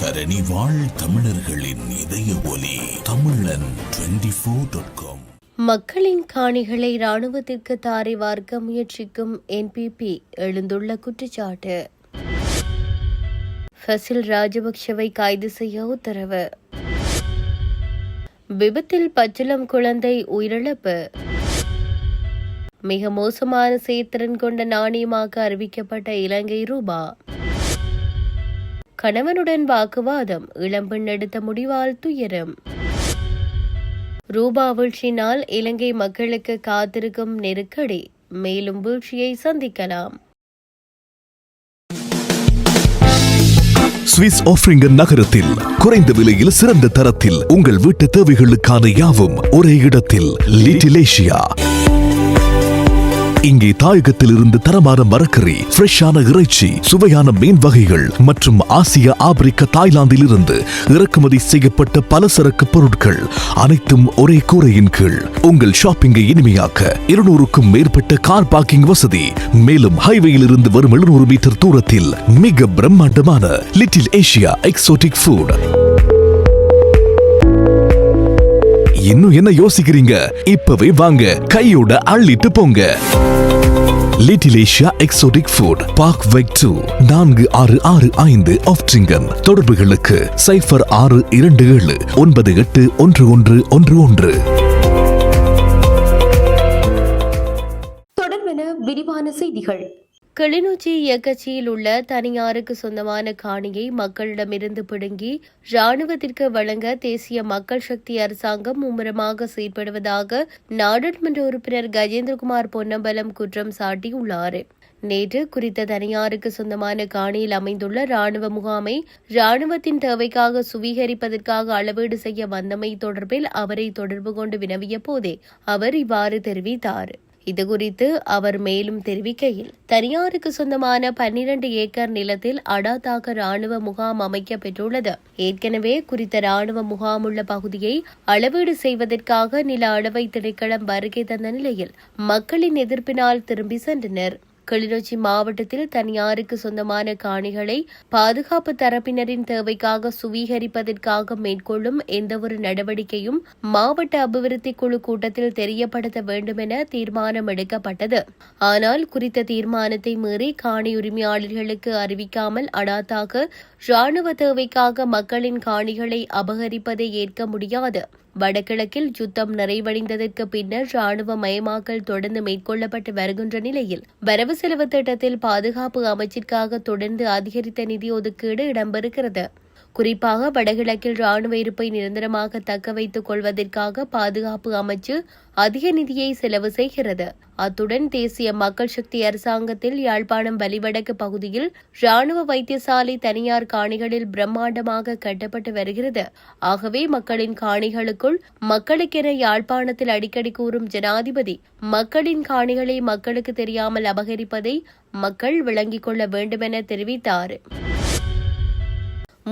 தரணி வாழ் தமிழர்களின் இதய ஒலி தமிழன் 24.com. மக்களின் காணிகளை இராணுவத்திற்கு தாரை வார்க்க முயற்சிக்கும் என்பிபி எழுந்துள்ள குற்றச்சாட்டு. ஃபசில் ராஜபக்ஷவை கைது செய்ய உத்தரவு. விபத்தில் பச்சிளம் குழந்தை உயிரிழப்பு. மிக மோசமான செயற்திறன் கொண்ட நாணயமாக அறிவிக்கப்பட்ட இலங்கை ரூபா. கணவனுடன் வாக்குவாதம், இளம்பெண் எடுத்த முடிவால் துயரம். ரூபா வீழ்ச்சியினால் இலங்கை மக்களுக்கு காத்திருக்கும் நெருக்கடி, மேலும் வீழ்ச்சியை சந்திக்கலாம். சுவிஸ் ஆஃப்ரிங்கன் நகரத்தில் குறைந்த விலையில் சிறந்த தரத்தில் உங்கள் வீட்டு தேவைகளுக்கான யாவும் ஒரே இடத்தில். Little Asia. இங்கே தாயகத்தில் இருந்து தரமான மரக்கறி, ஃப்ரெஷ்ஷான இறைச்சி, சுவையான மீன் வகைகள் மற்றும் ஆசிய, ஆப்பிரிக்க, தாய்லாந்தில் இருந்து இறக்குமதி செய்யப்பட்ட பலசரக்கு பொருட்கள் அனைத்தும் ஒரே கூரையின் கீழ். உங்கள் ஷாப்பிங்கை இனிமையாக்க 200க்கும் மேற்பட்ட கார் பார்க்கிங் வசதி. மேலும் ஹைவேயில் இருந்து வரும் 700 மீட்டர் தூரத்தில் மிக பிரம்மாண்டமான லிட்டில் ஏசியா எக்ஸோட்டிக் ஃபுட். இன்னும் என்ன யோசிக்கிறீங்க? இப்பவே வாங்க, கையோட அள்ளிட்டு போங்க. Little Asia exotic food, park வெக் 2, 4665 ஆஃப்ட்ரிங்கன். தொடர்புகளுக்கு 0627 981111. தொடர்பென விரிவான செய்திகள். கிளிநொச்சி இயக்கச்சியில் உள்ள தனியாருக்கு சொந்தமான காணியை மக்களிடமிருந்து பிடுங்கி இராணுவத்திற்கு வழங்க தேசிய மக்கள் சக்தி அரசாங்கம் மும்முரமாக செயற்படுவதாக நாடாளுமன்ற உறுப்பினர் கஜேந்திரகுமார் பொன்னம்பலம் குற்றம் சாட்டியுள்ளார். நேற்று குறித்த தனியாருக்கு சொந்தமான காணியில் அமைந்துள்ள இராணுவ முகாமை இராணுவத்தின் தேவைக்காக சுவீகரிப்பதற்காக அளவீடு செய்ய வந்தமை தொடர்பில் அவரை தொடர்பு கொண்டு வினவிய போதே அவர் இவ்வாறு தெரிவித்தார். இதுகுறித்து அவர் மேலும் தெரிவிக்கையில், தனியாருக்கு சொந்தமான 12 ஏக்கர் நிலத்தில் அடாத்தாக ராணுவ முகாம் அமைக்கப்பெற்றுள்ளது. ஏற்கனவே குறித்த ராணுவ முகாம் உள்ள பகுதியை அளவீடு செய்வதற்காக நில அளவை திணைக்களம் வருகை தந்த நிலையில் மக்களின் எதிர்ப்பினால் திரும்பி சென்றனர். கிளிநொச்சி மாவட்டத்தில் தனியாருக்கு சொந்தமான காணிகளை பாதுகாப்பு தரப்பினரின் தேவைக்காக சுவீகரிப்பதற்காக மேற்கொள்ளும் எந்தவொரு நடவடிக்கையும் மாவட்ட அபிவிருத்தி குழு கூட்டத்தில் தெரியப்படுத்த வேண்டும் என தீர்மானம் எடுக்கப்பட்டது. ஆனால் குறித்த தீர்மானத்தை மீறி காணி உரிமையாளர்களுக்கு அறிவிக்காமல் அடாத்தாக இராணுவ தேவைக்காக மக்களின் காணிகளை அபகரிப்பதை ஏற்க முடியாது. வடகிழக்கில் யுத்தம் நிறைவடைந்ததற்கு பின்னர் ராணுவ மயமாக்கல் தொடர்ந்து மேற்கொள்ளப்பட்டு வருகின்ற நிலையில் வரவு செலவு திட்டத்தில் பாதுகாப்பு அமைச்சிற்காக தொடர்ந்து அதிகரித்த நிதி ஒதுக்கீடு இடம்பெறுகிறது. குறிப்பாக வடகிழக்கில் ராணுவ இருப்பை நிரந்தரமாக தக்க வைத்துக் கொள்வதற்காக பாதுகாப்பு அமைச்சு அதிக நிதியை செலவு செய்கிறது. அத்துடன் தேசிய மக்கள் சக்தி அரசாங்கத்தில் யாழ்ப்பாணம் வலிவடக்கு பகுதியில் ராணுவ வைத்தியசாலை தனியார் காணிகளில் பிரம்மாண்டமாக கட்டப்பட்டு வருகிறது. ஆகவே மக்களின் காணிகளுக்குள் மக்களுக்கென யாழ்ப்பாணத்தில் அடிக்கடி கூறும் ஜனாதிபதி மக்களின் காணிகளை மக்களுக்கு தெரியாமல் அபகரிப்பதை மக்கள் விளங்கிக் கொள்ள வேண்டுமென தெரிவித்தார்.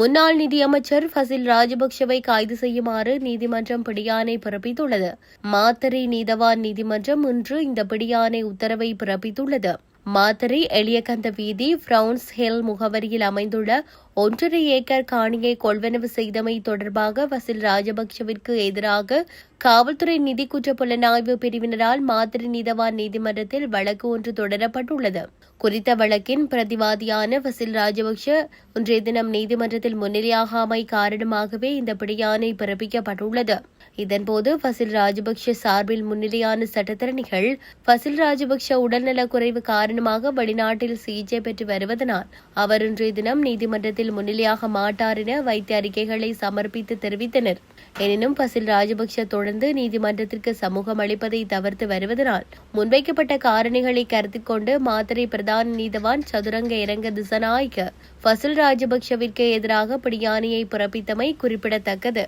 முன்னாள் நிதியமைச்சர் ஃபசில் ராஜபக்ஷவை கைது செய்யுமாறு நீதிமன்றம் பிடியாணை பிறப்பித்துள்ளது. மாத்தறை நீதவான் நீதிமன்றம் இன்று இந்த பிடியாணை உத்தரவை பிறப்பித்துள்ளது. மாத்தறை எளியகந்த வீதி பிரவுன்ஸ் ஹில் முகவரியில் அமைந்துள்ள 1.5 ஏக்கர் காணியை கொள்வனவு செய்தமை தொடர்பாக ஃபசில் ராஜபக்ஷவிற்கு எதிராக காவல்துறை நிதி குற்ற புலனாய்வு பிரிவினரால் மாத்தறை நீதவான் நீதிமன்றத்தில் வழக்கு ஒன்று தொடரப்பட்டுள்ளது. குறித்த வழக்கின் பிரதிவாதியான ஃபசில் ராஜபக்ஷ இன்றைய தினம் நீதிமன்றத்தில் முன்னிலையாகாமை காரணமாகவே இந்த பிடியாணை பிறப்பிக்கப்பட்டுள்ளது. இதன்போது ஃபசில் ராஜபக்ஷ சார்பில் முன்னிலையான சட்டத்தரணிகள் ஃபசில் ராஜபக்ஷ உடல்நலக் குறைவு காரணமாக வெளிநாட்டில் சிகிச்சை பெற்று வருவதனால் அவர் இன்றைய தினம் நீதிமன்றத்தில் முன்னிலையாக மாட்டார் என வைத்திய அறிக்கைகளை சமர்ப்பித்து தெரிவித்தனர். எனினும் ஃபசில் ராஜபக்ஷ தொடர்ந்து நீதிமன்றத்திற்கு சமூகம் அளிப்பதை தவிர்த்து வருவதனால் முன்வைக்கப்பட்ட காரணிகளை கருத்தில் கொண்டு மாத்தறை பிரதான நீதவான் சதுரங்க இரங்க திசநாயக்க ஃபசில் ராஜபக்ஷவிற்கு எதிராக பிடியாணையை பிறப்பித்தமை குறிப்பிடத்தக்கது.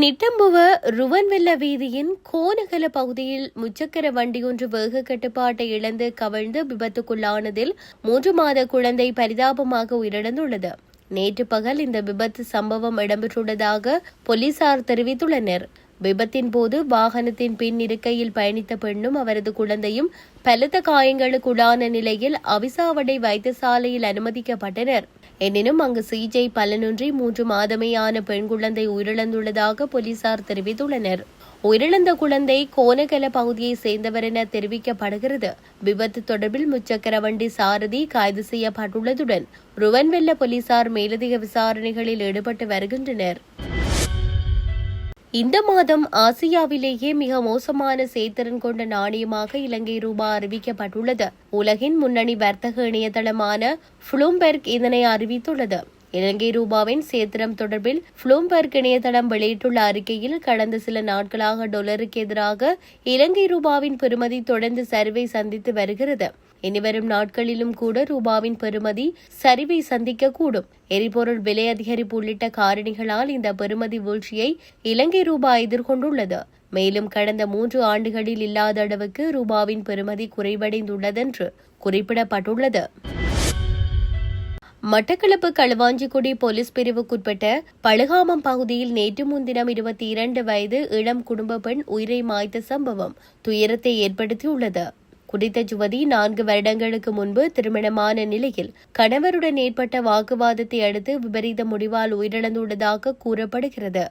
நிட்டம்புவ ருவன்வெல்ல வீதியின் கோனகல பகுதியில் முச்சக்கர வண்டியொன்று வேக கட்டுப்பாட்டை இழந்து கவிழ்ந்து விபத்துக்குள்ளானதில் 3 மாத குழந்தை பரிதாபமாக உயிரிழந்துள்ளது. நேற்று பகல் இந்த விபத்து சம்பவம் இடம்பெற்றுள்ளதாக போலீசார் தெரிவித்துள்ளனர். விபத்தின் போது வாகனத்தின் பின் இருக்கையில் பயணித்த பெண்ணும் அவரது குழந்தையும் பலத்த காயங்களுக்குள்ளான நிலையில் அவிசாவடை வைத்தியசாலையில் அனுமதிக்கப்பட்டனர். எனினும் அங்கு சிகிச்சை பலனின்றி 3 மாதமேயான பெண் குழந்தை உயிரிழந்துள்ளதாக போலீசார் தெரிவித்துள்ளனர். உயிரிழந்த குழந்தை கோனகல பகுதியை சேர்ந்தவர் என தெரிவிக்கப்படுகிறது. விபத்து தொடர்பில் முச்சக்கர வண்டி சாரதி கைது செய்யப்பட்டுள்ளதுடன் ருவன்வெல்ல போலீசார் மேலதிக விசாரணைகளில் ஈடுபட்டு வருகின்றனர். இந்த மாதம் ஆசியாவிலேயே மிக மோசமான செயற்திறன் கொண்ட நாணயமாக இலங்கை ரூபா அறிவிக்கப்பட்டுள்ளது. உலகின் முன்னணி வர்த்தக இணையதளமான ப்ளூம்பெர்க் இதனை அறிவித்துள்ளது. இலங்கை ரூபாவின் செயற்திறம் தொடர்பில் ப்ளூம்பெர்க் இணையதளம் வெளியிட்டுள்ள அறிக்கையில் கடந்த சில நாட்களாக டாலருக்கு எதிராக இலங்கை ரூபாவின் பெறுமதி தொடர்ந்து சரிவை சந்தித்து வருகிறது. இனிவரும் நாட்களிலும் கூட ரூபாவின் பெறுமதி சரிவை சந்திக்கக்கூடும். எரிபொருள் விலை அதிகரிப்பு உள்ளிட்ட காரணிகளால் இந்த பெறுமதி வீழ்ச்சியை இலங்கை ரூபா எதிர்கொண்டுள்ளது. மேலும் கடந்த 3 ஆண்டுகளில் இல்லாத அளவுக்கு ரூபாவின் பெறுமதி குறைவடைந்துள்ளதென்று குறிப்பிடப்பட்டுள்ளது. மட்டக்களப்பு களுவாஞ்சிக்குடி போலீஸ் பிரிவுக்குட்பட்ட பழுகாமம் பகுதியில் நேற்று முன்தினம் 22 வயது இளம் குடும்ப பெண் உயிரை மாய்த்த சம்பவம் துயரத்தை ஏற்படுத்தியுள்ளது. குறித்த யுவதி 4 வருடங்களுக்கு முன்பு திருமணமான நிலையில் கணவருடன் ஏற்பட்ட வாக்குவாதத்தை அடுத்து விபரீத முடிவால் உயிரிழந்துள்ளதாக கூறப்படுகிறது.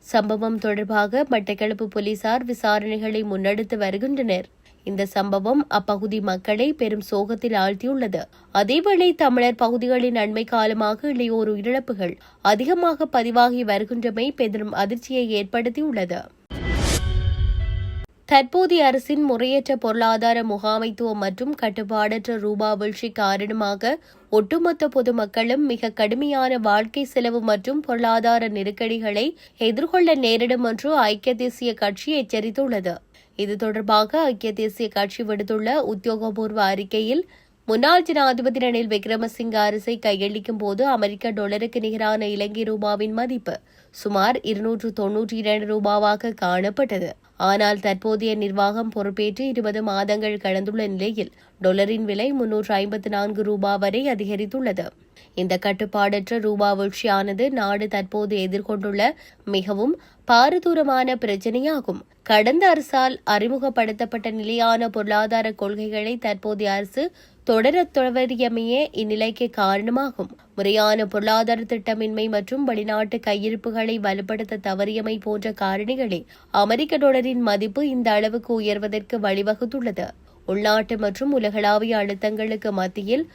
சம்பவம் தொடர்பாக மட்டக்களப்பு போலீசார் விசாரணைகளை முன்னெடுத்து வருகின்றனர். இந்த சம்பவம் அப்பகுதி மக்களை பெரும் சோகத்தில் ஆழ்த்தியுள்ளது. அதேவேளை தமிழர் பகுதிகளின் அண்மை காலமாக இளையோர் உயிரிழப்புகள் அதிகமாக பதிவாகி வருகின்றமை பெரும் அதிர்ச்சியை ஏற்படுத்தியுள்ளது. தற்போதைய அரசின் முறையற்ற பொருளாதார முகாமைத்துவம் மற்றும் கட்டுப்பாடற்ற ரூபா வீழ்ச்சி காரணமாக ஒட்டுமொத்த பொதுமக்களும் மிக கடுமையான வாழ்க்கை செலவு மற்றும் பொருளாதார நெருக்கடிகளை எதிர்கொள்ள நேரிடும் என்று ஐக்கிய தேசிய கட்சி எச்சரித்துள்ளது. இது தொடர்பாக ஐக்கிய தேசிய கட்சி விடுத்துள்ள உத்தியோகபூர்வ அறிக்கையில் முன்னாள் ஜனாதிபதி ரணில் விக்ரமசிங்க அரசை கையளிக்கும் போது அமெரிக்க டாலருக்கு நிகரான இலங்கை ரூபாவின் மதிப்பு சுமார் 292 ரூபாவாக காணப்பட்டது. ஆனால் தற்போதைய நிர்வாகம் பொறுப்பேற்று 20 மாதங்கள் கடந்துள்ள நிலையில் டாலரின் விலை 354 ரூபாய் வரை அதிகரித்துள்ளது. இந்த கட்டுப்பாடற்ற ரூபா வீழ்ச்சியானது நாடு தற்போது எதிர்கொண்டுள்ள மிகவும் பாரதூரமான பிரச்சினையாகும். கடந்த அரசால் அறிமுகப்படுத்தப்பட்ட நிலையான பொருளாதார கொள்கைகளை தற்போதைய அரசு தொடரத் தவறியமையே இந்நிலைக்கு காரணமாகும். முறையான பொருளாதார திட்டமின்மை மற்றும் வெளிநாட்டு கையிருப்புகளை வலுப்படுத்த தவறியமை போன்ற காரணிகளே அமெரிக்க டாலரின் மதிப்பு இந்த அளவுக்கு உயர்வதற்கு வழிவகுத்துள்ளது. உள்நாட்டு மற்றும் உலகளாவிய அழுத்தங்களுக்கு மத்தியில்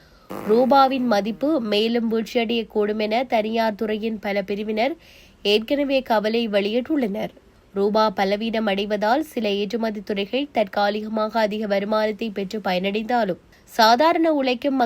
ரூபாவின் மதிப்பு மேலும் வீழ்ச்சியடையக்கூடும் என தனியார் துறையின் பல பிரிவினர் ஏற்கனவே கவலை வெளியிட்டுள்ளனர். ரூபா பலவீனம் அடைவதால் சில ஏற்றுமதி துறைகள் தற்காலிகமாக அதிக வருமானத்தை பெற்று பயனடைந்தாலும் சாதாரண உழைக்கும்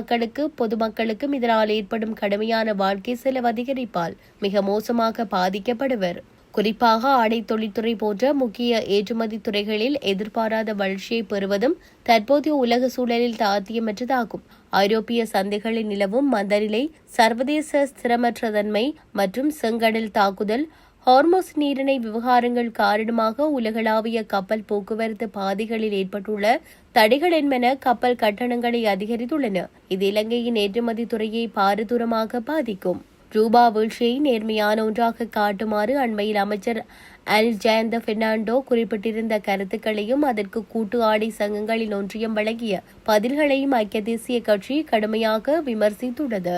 பொதுமக்களுக்கும் இதனால் ஏற்படும் கடுமையான வாழ்க்கை செலவு அதிகரிப்பால் மிக மோசமாக பாதிக்கப்படுவர். குறிப்பாக ஆடை தொழில்துறை போன்ற முக்கிய ஏற்றுமதி துறைகளில் எதிர்பாராத வளர்ச்சியை பெறுவதும் தற்போதைய உலக சூழலில் சாத்தியமற்றதாகும். ஐரோப்பிய சந்தைகளில் நிலவும் மந்தநிலை, சர்வதேச ஸ்திரமற்ற தன்மை மற்றும் செங்கடல் தாக்குதல், ஹார்மோஸ் நீரிணை விவகாரங்கள் காரணமாக உலகளாவிய கப்பல் போக்குவரத்து பாதைகளில் ஏற்பட்டுள்ள தடைகள் என்பன கப்பல் கட்டணங்களை அதிகரித்துள்ளன. இது இலங்கையின் ஏற்றுமதி துறையை பாரதூரமாக பாதிக்கும். ரூபா வீழ்ச்சியை நேர்மையான ஒன்றாக காட்டுமாறு அண்மையில் அமைச்சர் அனில் ஜெயந்த பெர்னாண்டோ குறிப்பிட்டிருந்த கருத்துக்களையும் அதற்கு கூட்டு ஆடை சங்கங்களின் ஒன்றியம் வழங்கிய பதில்களையும் ஐக்கிய தேசிய கட்சி கடுமையாக விமர்சித்துள்ளது.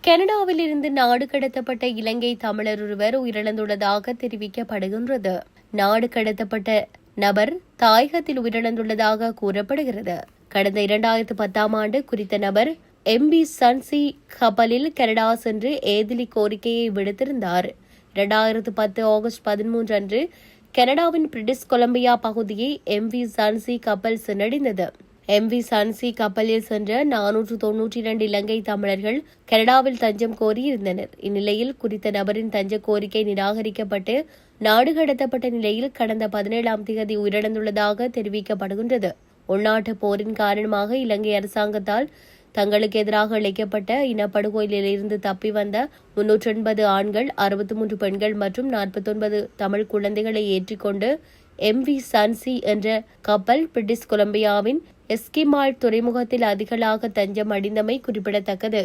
கனடாவில் இருந்து நாடு கடத்தப்பட்ட இலங்கை தமிழர் ஒருவர் உயிரிழந்துள்ளதாக தெரிவிக்கப்படுகின்றது. நாடு கடத்தப்பட்ட நபர் தாயகத்தில் உயிரிழந்துள்ளதாக கூறப்படுகிறது. கடந்த 2010ஆம் ஆண்டு குறித்த நபர் MV சன்சி கப்பலில் கனடா சென்று ஏதிலி கோரிக்கையை விடுத்திருந்தார். 2010 ஆகஸ்ட் 13 அன்று கனடாவின் பிரிட்டிஷ் கொலம்பியா பகுதியை MV சன்சி கப்பல் சென்றடைந்தது. MV சன்சி கப்பலில் சென்ற 492 இலங்கை தமிழர்கள் கனடாவில் தஞ்சம் கோரியிருந்தனர். இந்நிலையில் குறித்த நபரின் தஞ்ச கோரிக்கை நிராகரிக்கப்பட்டு நாடு கடத்தப்பட்ட நிலையில் கடந்த 17ஆம் தேதி உயிரிழந்துள்ளதாக தெரிவிக்கப்படுகின்றது. உள்நாட்டு போரின் காரணமாக இலங்கை அரசாங்கத்தால் தங்களுக்கு எதிராக அளிக்கப்பட்ட இனப்படுகொலையில் இருந்து தப்பி வந்த 380 ஆண்கள், 63 பெண்கள் மற்றும் 49 தமிழ் குழந்தைகளை ஏற்றிக்கொண்டு MV சன்சி என்ற கப்பல் பிரிட்டிஷ் கொலம்பியாவின் எஸ்கிமால் துறைமுகத்தில் அதிகளாக தஞ்சம் அடைந்தமை குறிப்பிடத்தக்கது.